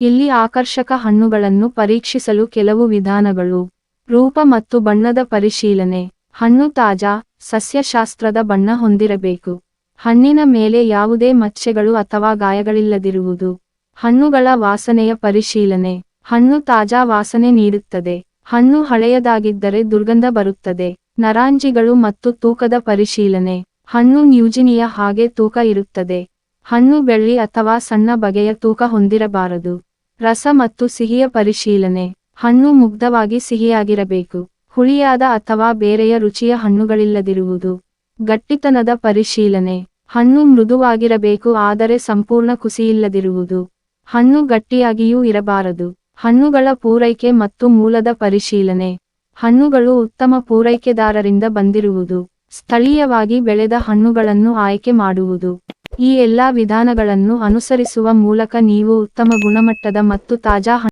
ಇಲ್ಲಿ ಆಕರ್ಷಕ ಹಣ್ಣುಗಳನ್ನು ಪರೀಕ್ಷಿಸಲು ಕೆಲವು ವಿಧಾನಗಳು. ರೂಪ ಮತ್ತು ಬಣ್ಣದ ಪರಿಶೀಲನೆ. ಹಣ್ಣು ತಾಜಾ, ಸಸ್ಯಶಾಸ್ತ್ರದ ಬಣ್ಣ ಹೊಂದಿರಬೇಕು. ಹಣ್ಣಿನ ಮೇಲೆ ಯಾವುದೇ ಮಚ್ಚೆಗಳು ಅಥವಾ ಗಾಯಗಳಿಲ್ಲದಿರುವುದು. ಹಣ್ಣುಗಳ ವಾಸನೆಯ ಪರಿಶೀಲನೆ. ಹಣ್ಣು ತಾಜಾ ವಾಸನೆ ನೀಡುತ್ತದೆ. ಹಣ್ಣು ಹಳೆಯದಾಗಿದ್ದರೆ ದುರ್ಗಂಧ ಬರುತ್ತದೆ. ನರಾಂಜಿಗಳು ಮತ್ತು ತೂಕದ ಪರಿಶೀಲನೆ. ಹಣ್ಣು ನ್ಯೂಜಿನಿಯ ಹಾಗೆ ತೂಕ ಇರುತ್ತದೆ. ಹಣ್ಣು ಬೆಳ್ಳಿ ಅಥವಾ ಸಣ್ಣ ಬಗೆಯ ತೂಕ ಹೊಂದಿರಬಾರದು. ರಸ ಮತ್ತು ಸಿಹಿಯ ಪರಿಶೀಲನೆ. ಹಣ್ಣು ಮುಗ್ಧವಾಗಿ ಸಿಹಿಯಾಗಿರಬೇಕು. ಹುಳಿಯಾದ ಅಥವಾ ಬೇರೆಯ ರುಚಿಯ ಹಣ್ಣುಗಳಿಲ್ಲದಿರುವುದು. ಗಟ್ಟಿತನದ ಪರಿಶೀಲನೆ. ಹಣ್ಣು ಮೃದುವಾಗಿರಬೇಕು ಆದರೆ ಸಂಪೂರ್ಣ ಕುಸಿಯಿಲ್ಲದಿರುವುದು. ಹಣ್ಣು ಗಟ್ಟಿಯಾಗಿಯೂ ಇರಬಾರದು. ಹಣ್ಣುಗಳ ಪೂರೈಕೆ ಮತ್ತು ಮೂಲದ ಪರಿಶೀಲನೆ. ಹಣ್ಣುಗಳು ಉತ್ತಮ ಪೂರೈಕೆದಾರರಿಂದ ಬಂದಿರುವುದು. ಸ್ಥಳೀಯವಾಗಿ ಬೆಳೆದ ಹಣ್ಣುಗಳನ್ನು ಆಯ್ಕೆ ಮಾಡುವುದು. ಈ ಎಲ್ಲಾ ವಿಧಾನಗಳನ್ನು ಅನುಸರಿಸುವ ಮೂಲಕ ನೀವು ಉತ್ತಮ ಗುಣಮಟ್ಟದ ಮತ್ತು ತಾಜಾ